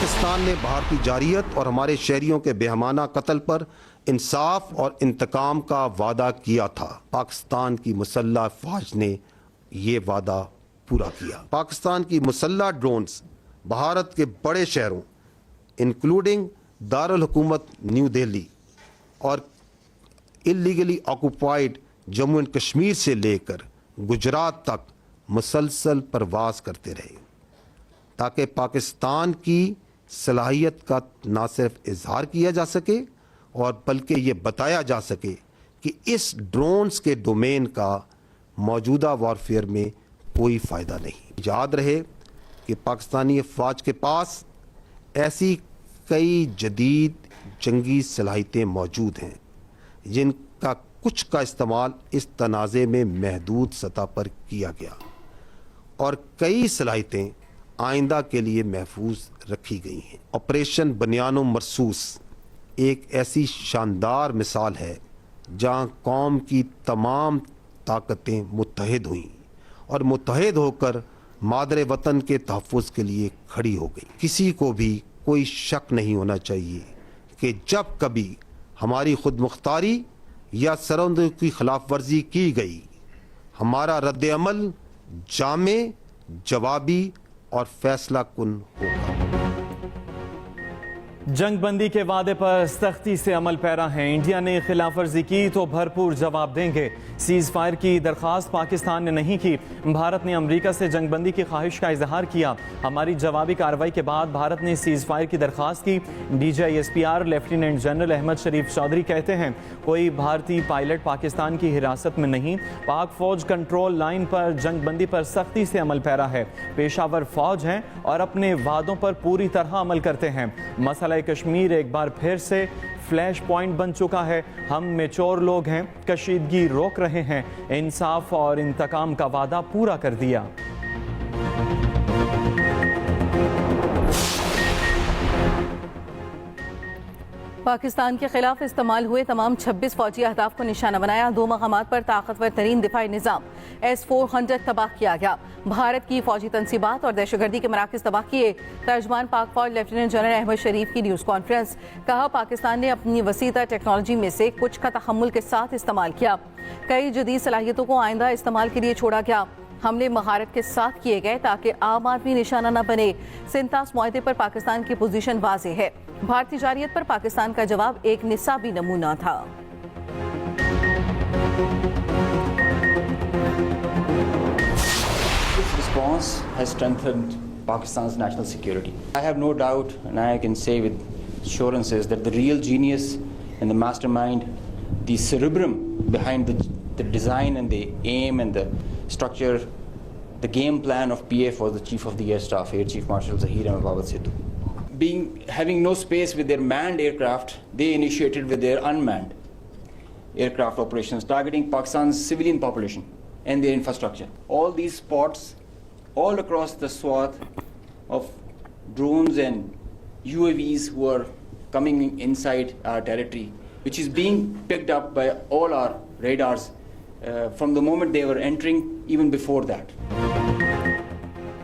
पाकिस्तान ने भारतीय जारियत और हमारे शहरियों के बेहमाना कत्ल पर इंसाफ और इंतकाम का वादा किया था। पाकिस्तान की मुसल्लह अफवाज ने ये वादा पूरा किया। पाकिस्तान की मुसल्लह ड्रोन्स भारत के बड़े शहरों इंक्लूडिंग दारुल हुकूमत न्यू दिल्ली और illegally occupied Jammu and Kashmir से लेकर गुजरात तक मुसलसल परवास करते रहे, ताकि पाकिस्तान की सलाहियत का ना सिर्फ इजहार किया जा सके और बल्कि ये बताया जा सके कि इस ड्रोन्स के डोमेन का मौजूदा वॉरफेयर में कोई फ़ायदा नहीं। याद रहे कि पाकिस्तानी अफवाज के पास ऐसी कई जदीद जंगी सलाहियतें मौजूद हैं जिनका कुछ का इस्तेमाल इस तनाज़े में महदूद सतह पर किया गया और कई सलाहियतें आइंदा के लिए महफूज रखी गई हैं। ऑपरेशन बनियानो मरसूस एक ऐसी शानदार मिसाल है जहां कौम की तमाम ताकतें मुत्तहिद हुईं और मुत्तहिद होकर मादरे वतन के तहफ़्फ़ुज़ के लिए खड़ी हो गई। किसी को भी कोई शक नहीं होना चाहिए कि जब कभी हमारी खुद मुख्तारी या सरहदों की खिलाफ वर्जी की गई, हमारा रद्द अमल जामे, जवाबी और फैसला कुन होगा। जंग बंदी के वादे पर सख्ती से अमल पैरा है। इंडिया ने खिलाफ वर्जी की तो भरपूर जवाब देंगे। सीज फायर की दरख्वास्त पाकिस्तान ने नहीं की। भारत ने अमेरिका से जंग बंदी की ख्वाहिश का इजहार किया। हमारी जवाबी कार्रवाई के बाद भारत ने सीज फायर की दरख्वास्त की। DGISPR लेफ्टिनेंट जनरल अहमद शरीफ चौधरी कहते हैं, कोई भारतीय पायलट पाकिस्तान की हिरासत में नहीं। पाक फौज कंट्रोल लाइन पर जंग बंदी पर सख्ती से अमल पैरा है। पेशावर फौज हैं और अपने वादों पर पूरी तरह अमल करते हैं। मसला कश्मीर एक बार फिर से फ्लैश पॉइंट बन चुका है। हम मेच्योर लोग हैं, कशीदगी रोक रहे हैं, इंसाफ और इंतकाम का वादा पूरा कर दिया। पाकिस्तान के खिलाफ इस्तेमाल हुए तमाम 26 फौजी अहदाफ को निशाना बनाया। 2 मकामात पर ताकतवर तरीन दिफाई निज़ाम S-400 तबाह किया गया। भारत की फौजी तनसीबात और दहशतगर्दी के मराकज़ तबाह किए। तर्जमान पाक फौज लेफ्टिनेंट जनरल अहमद शरीफ की न्यूज़ कॉन्फ्रेंस। कहा, पाकिस्तान ने अपनी वसीता टेक्नोलॉजी में से कुछ का तहम्मुल के साथ इस्तेमाल किया। कई जदीद सलाहियतों को आइंदा इस्तेमाल के लिए छोड़ा गया। हमले महारत के साथ किए गए ताकि आम आदमी निशाना न बने। सिंतास मुआहदे पर पाकिस्तान की पोजीशन वाज़ेह है। भारतीय जारियत पर पाकिस्तान का जवाब एक निसाबी नमूना था। This response has strengthened Pakistan's national security. I have no doubt, and I can say with assurances, that the real genius and the mastermind, the cerebrum behind the design and the aim and the structure, the game plan of PF was the Chief of the Air Staff, Air Chief Marshal Zahir Ahmed Babad Sidhu. Having no space with their manned aircraft, they initiated with their unmanned aircraft operations, targeting Pakistan's civilian population and their infrastructure. All these spots, all across the swath of drones and UAVs who are coming inside our territory, which is being picked up by all our radars from the moment they were entering, even before that.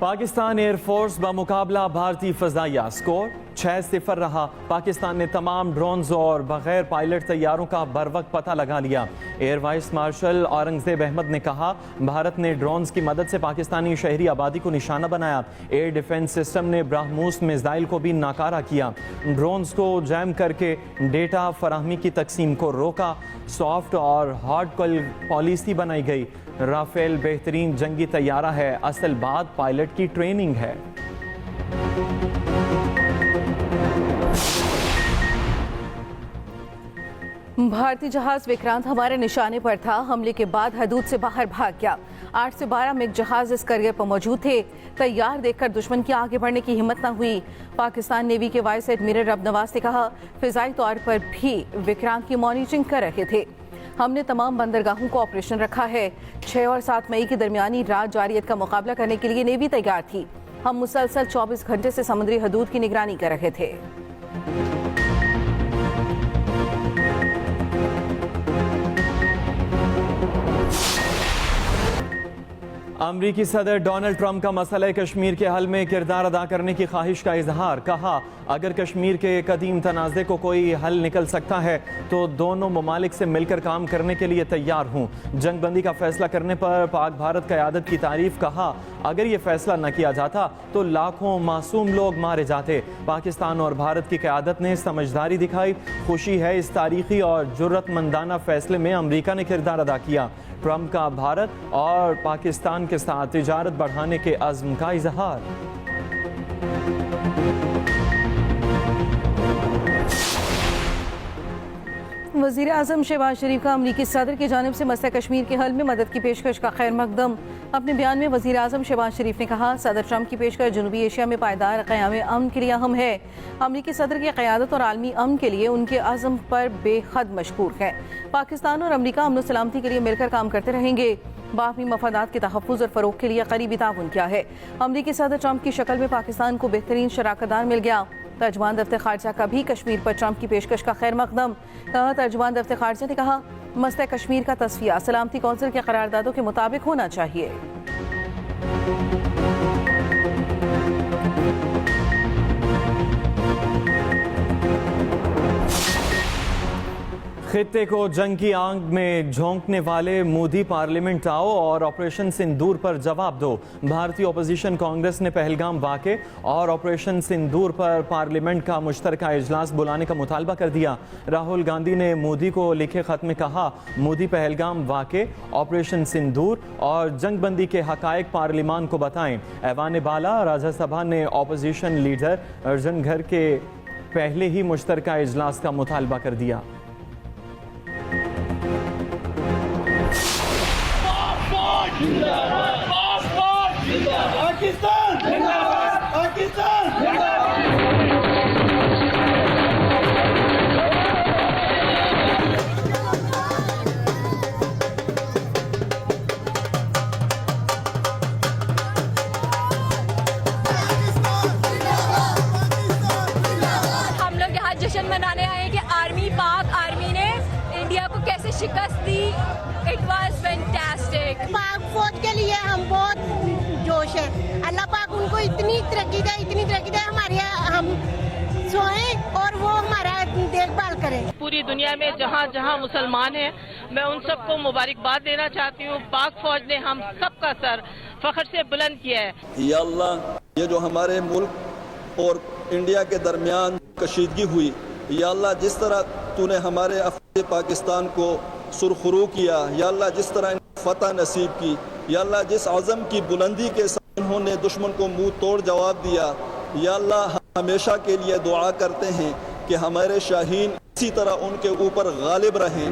Pakistan air force बमुकाबला भारतीय फजाइया score 6-0 रहा। पाकिस्तान ने तमाम drones और बगैर pilot तैयारों का बरवक्त पता लगा लिया। Air vice marshal Aurangzeb Ahmed ने कहा, भारत ने ड्रोन्स की मदद से पाकिस्तानी शहरी आबादी को निशाना बनाया। एयर डिफेंस सिस्टम ने ब्राह्मोस मिसाइल को भी नाकारा किया। ड्रोन्स को जैम करके डेटा फराहमी की तकसीम को रोका। सॉफ्ट और हार्ड पॉलिसी बनाई गई। राफेल बेहतरीन जंगी तैयारा है, असल बात पायलट की ट्रेनिंग है। भारतीय जहाज विक्रांत हमारे निशाने पर था। हमले के बाद हदूद से बाहर भाग गया। 8 से 12 मिग जहाज इस करियर पर मौजूद थे। तैयार देखकर दुश्मन की आगे बढ़ने की हिम्मत न हुई। पाकिस्तान नेवी के वाइस एडमिरल रब नवाज ने कहा, फिजाई तौर पर भी विक्रांत की मॉनिटरिंग कर रहे थे। हमने तमाम बंदरगाहों को ऑपरेशन रखा है। 6 और 7 मई की दरमियानी रात जारियत का मुकाबला करने के लिए नेवी तैयार थी। हम मुसलसल 24 घंटे से समुद्री हदूद की निगरानी कर रहे थे। अमरीकी सदर डोनाल्ड ट्रंप का मसला कश्मीर के हल में किरदार अदा करने की ख्वाहिश का इजहार। कहा, अगर कश्मीर के कदीम तनाज़े को कोई हल निकल सकता है तो दोनों ममालिक से मिलकर काम करने के लिए तैयार हूँ। जंगबंदी का फैसला करने पर पाक भारत क़यादत की तारीफ। कहा, अगर ये फैसला न किया जाता तो लाखों मासूम लोग मारे जाते। पाकिस्तान और भारत की क़यादत ने समझदारी दिखाई। खुशी है इस तारीखी और जुर्रतमंदाना फैसले में अमरीका ने किरदार अदा किया। ट्रंप का भारत और पाकिस्तान के साथ तिजारत बढ़ाने के अज़्म का इजहार। वज़ीर आज़म शहबाज शरीफ का अमरीकी सदर की जानिब से मसला कश्मीर के हल में मदद की पेशकश का खैर मकदम। अपने बयान में वज़ीर आज़म शहबाज शरीफ ने कहा, सदर ट्रंप की पेशकश जनूबी एशिया में पायदार क़याम अमन के लिए अहम है। अमरीकी सदर की क़यादत और आलमी अमन के लिए उनके अज़्म पर बेहद मशकूर है। पाकिस्तान और अमरीका अमन सलामती के लिए मिलकर काम करते रहेंगे। बाहमी मफादात के तहफ़्फ़ुज़ और फ़रोग़ के लिए करीबी ताउन किया है। अमरीकी सदर ट्रंप की शक्ल में पाकिस्तान को बेहतरीन शराकतदार मिल गया। तर्जुमान दफ्तर खारजा का भी कश्मीर पर ट्रंप की पेशकश का खैर मकदम। तर्जुमान दफ्तर खारजा ने कहा, मसला कश्मीर का तस्फिया सलामती कौंसिल के करारदादों के मुताबिक होना चाहिए। खित्ते को जंग की आग में झोंकने वाले मोदी पार्लियामेंट आओ और ऑपरेशन सिंदूर पर जवाब दो। भारतीय अपोजिशन कांग्रेस ने पहलगाम वाक़े और ऑपरेशन सिंदूर पर पार्लियामेंट का मुश्तरका इजलास बुलाने का मुतालबा कर दिया। राहुल गांधी ने मोदी को लिखे खत में कहा, मोदी पहलगाम वाक़े, ऑपरेशन सिंदूर और जंगबंदी के हकायक पार्लियामान को बताएं। ऐवान बाला राज्यसभा ने अपोजिशन लीडर अर्जुन घर के पहले ही मुश्तरका इजलास का मुतालबा कर दिया। पाकिस्तान पाकिस्तान हम लोग यहाँ जश्न मनाने आए कि पाक आर्मी ने इंडिया को कैसे शिकस्त दी। It was fantastic. पाक फौज के लिए हम बहुत जोश है। अल्लाह पाक उनको इतनी तरक्की दे हमारे हम सोए और वो हमारा देखभाल करें। पूरी दुनिया में जहाँ जहाँ मुसलमान हैं, मैं उन सबको मुबारकबाद देना चाहती हूँ। पाक फौज ने हम सबका सर फख्र से बुलंद किया है। या अल्लाह, ये जो हमारे मुल्क और इंडिया के दरमियान कशीदगी हुई, या अल्लाह जिस तरह तूने हमारे अफवाज पाकिस्तान को सुरखरू किया, या अल्लाह जिस तरह फतह नसीब की, या अल्लाह जिस आज़म की बुलंदी के साथ उन्होंने दुश्मन को मुंह तोड़ जवाब दिया, या अल्लाह हम हमेशा के लिए दुआ करते हैं कि हमारे शाहीन इसी तरह उनके ऊपर गालिब रहें।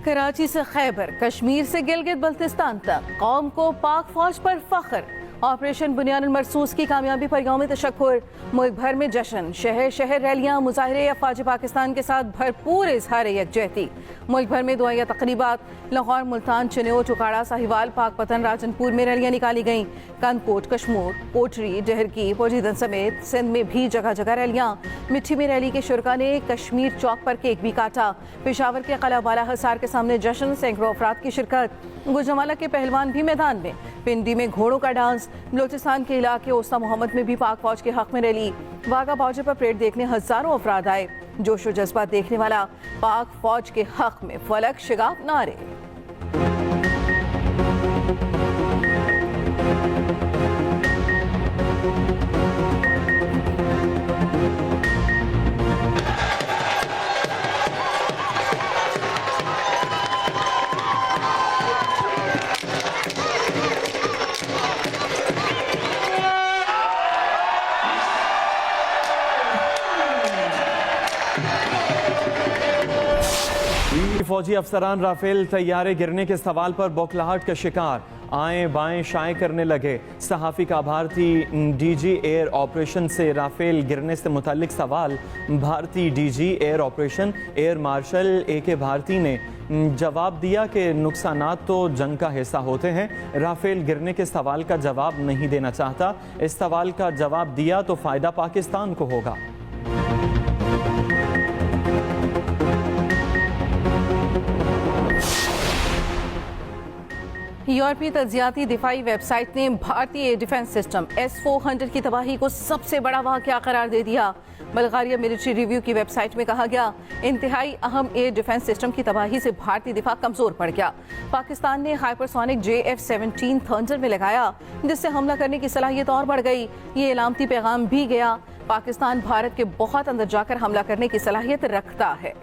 कराची से खैबर, कश्मीर से गिलगित बल्तिस्तान तक कौम को पाक फौज पर फख्र। ऑपरेशन बुनियाद मरसूस की कामयाबी पर यौम तशक्कुर। मुल्क भर में जश्न, शहर शहर रैलियां, मुजाहरे अफवाज पाकिस्तान के साथ भरपूर इजहार यकजहती। मुल्क भर में दुआया तकरीबात। लाहौर, मुल्तान, चिन्यो, चुकाड़ा, साहिवाल, पाकपतन, राजनपुर में रैलियां निकाली गईं। कानकोट, कश्मूर, कोटरी, डहरकी, पोजीदन समेत सिंध में भी जगह जगह रैलियां। मिट्टी में रैली के शुरका ने कश्मीर चौक पर केक भी काटा। पेशावर के कला वाला हिसार के सामने जश्न, सैकड़ों अफराद की शिरकत। गुजरावाला के पहलवान भी मैदान में। पिंडी में घोड़ों का डांस। बलोचिस्तान के इलाके ओस्ता मोहम्मद में भी पाक फौज के हक में रैली। वाघा बॉर्डर पर परेड देखने हजारों अफराद आए। जोश व जज्बा देखने वाला पाक फौज के हक में फलक शिगाफ नारे। फौजी अफसरान राफेल तैयारे गिरने के सवाल पर बौखलाहट का शिकार, आए बाएं शाएं करने लगे। सहाफ़ी का भारतीय डीजी एयर ऑपरेशन से राफेल गिरने से मुतल्लिक सवाल। भारतीय DG air operation air marshal AK Bharti ने जवाब दिया कि नुकसानात तो जंग का हिस्सा होते हैं। राफेल गिरने के सवाल का जवाब नहीं देना चाहता। इस सवाल का जवाब दिया तो फ़ायदा पाकिस्तान को होगा। यूरोपीय तज्जियाती दिफाई वेबसाइट ने भारतीय डिफेंस सिस्टम S-400 की तबाही को सबसे बड़ा वाक़या करार दे दिया। बल्गारिया मिलिट्री रिव्यू की वेबसाइट में कहा गया, इंतहाई अहम एयर डिफेंस सिस्टम की तबाही से भारतीय दिफा कमजोर पड़ गया। पाकिस्तान ने हाइपरसोनिक JF-17 थंडर में लगाया, जिससे हमला करने की सलाहियत और बढ़ गई। ये इलामती पैगाम भी गया, पाकिस्तान भारत के बहुत अंदर जाकर हमला करने की सलाहियत रखता है।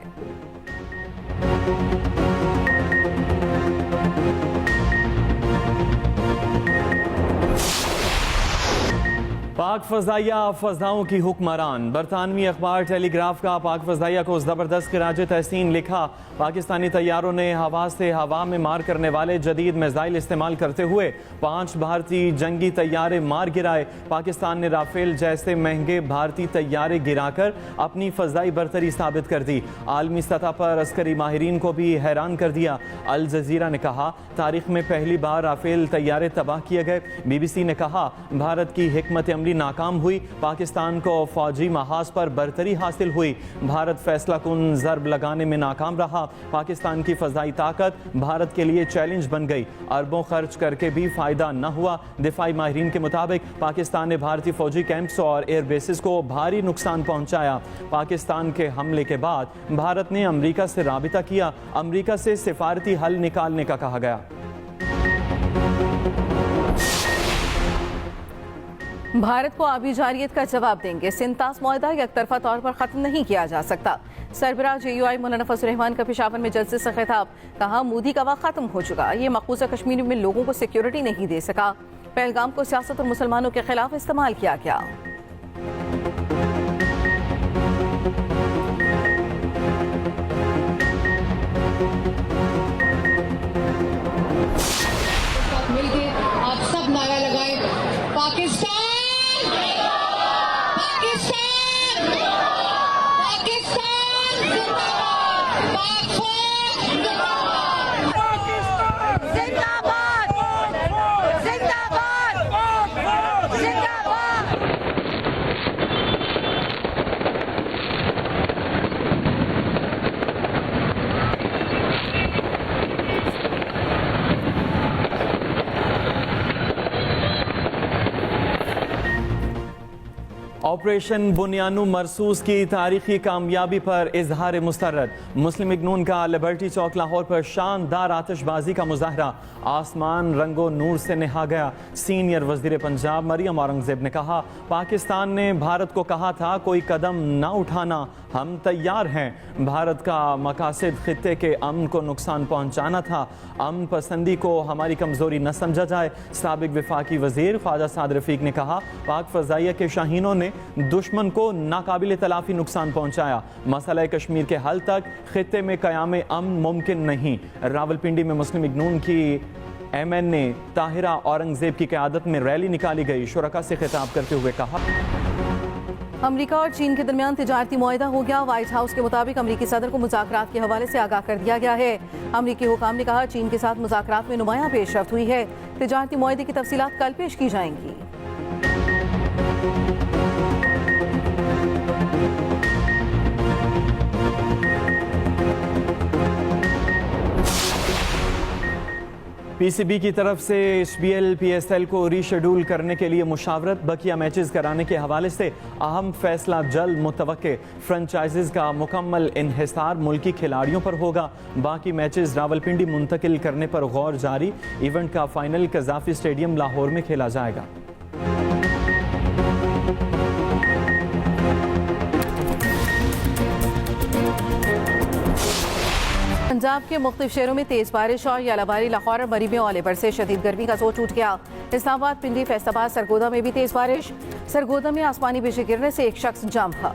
पाक फजाइया फजाओं की हुक्मरान। बरतानवी अखबार टेलीग्राफ का पाक फजाइया को जबरदस्त खिराज तहसीन लिखा। पाकिस्तानी तैयारों ने हवा से हवा में मार करने वाले जदीद मिसाइल इस्तेमाल करते हुए 5 भारतीय जंगी तैयारे मार गिराए। पाकिस्तान ने राफेल जैसे महंगे भारतीय तैयारे गिराकर अपनी फजाई बरतरी साबित कर दी। आलमी सतह पर अस्करी माहिरीन को भी हैरान कर दिया। अल जजीरा ने कहा, तारीख में पहली बार राफेल तैयारे तबाह किए गए। BBC ने कहा, भारत की हिकमत अमली नाकाम हुई, पाकिस्तान को फौजी महाज पर बरतरी हासिल हुई। भारत फैसला कुन जर्ब लगाने में नाकाम रहा। पाकिस्तान की फजाई ताकत भारत के लिए चैलेंज बन गई। अरबों खर्च करके भी फायदा न हुआ। दिफाई माहिरीन के मुताबिक पाकिस्तान ने भारतीय फौजी कैंप्स और एयर बेसिस को भारी नुकसान पहुंचाया। पाकिस्तान के हमले के बाद भारत ने अमेरिका से राबिता किया। अमेरिका से सिफारती हल निकालने का कहा गया। भारत को आबी जारियत का जवाब देंगे। सिंतास मुआहदा एक तरफा तौर पर खत्म नहीं किया जा सकता। सरबराह JUI मौलाना फजल रहमान का पेशावर में जलसे से खिताब। कहा, मोदी का वक्त खत्म हो चुका। ये मकबूजा कश्मीर में लोगों को सिक्योरिटी नहीं दे सका। पहलगाम को सियासत और मुसलमानों के खिलाफ इस्तेमाल किया गया। मिलके आप सब नारा लगाए, पाकिस्तान ऑपरेशन बुनियानु मरसूस की तारीखी कामयाबी पर इजहार मुस्तरद। मुस्लिम लीग नून का लिबर्टी चौक लाहौर पर शानदार आतिशबाजी का मुजाहरा। आसमान रंगो नूर से नहा गया। सीनियर वजीर पंजाब मरियम औरंगजेब ने कहा, पाकिस्तान ने भारत को कहा था कोई कदम ना उठाना, हम तैयार हैं। भारत का मकासद खित्ते के अमन को नुकसान पहुंचाना था। अमन पसंदी को हमारी कमजोरी न समझा जाए। साबिक विफाकी वजीर ख्वाजा साद रफीक ने कहा, पाक फजाइया के शाहीनों ने दुश्मन को नाकाबिल तलाफी नुकसान पहुंचाया। मसला कश्मीर के हल तक खित्ते में क़याम अमन मुमकिन नहीं। रावलपिंडी में मुस्लिम लीग नून की MNA ताहिरा औरंगजेब की क़यादत में रैली निकाली गई। शुरका से खिताब करते हुए कहा, अमेरिका और चीन के दरमियान तिजारती मुआहदा हो गया। व्हाइट हाउस के मुताबिक अमेरिकी सदर को मुज़ाकरात के हवाले से आगाह कर दिया गया है। अमेरिकी हुकाम ने कहा, चीन के साथ मुज़ाकरात में नुमायां पेशरफ्त हुई है। तिजारती मुआहदे की तफसीलात कल पेश की जाएंगी। PCB की तरफ से HBL PSL को रीशेड्यूल करने के लिए मुशावरत। बकिया मैचेस कराने के हवाले से अहम फैसला जल्द मुतवक्के। फ्रेंचाइजीज का मुकम्मल इन्हिसार मुल्की खिलाड़ियों पर होगा। बाकी मैचेस रावलपिंडी मुंतकिल करने पर गौर जारी। इवेंट का फाइनल कज़ाफी स्टेडियम लाहौर में खेला जाएगा। पंजाब के मुख्तलिफ शहरों में तेज बारिश और यालाबारी। लाहौर और मरी में ओले बरसे। शदीद गर्मी का जोर टूट गया। इस्लामाबाद, पिंडी, फैसलाबाद, सरगोदा में भी तेज बारिश। सरगोदा में आसमानी बिजली गिरने से एक शख्स जाम था।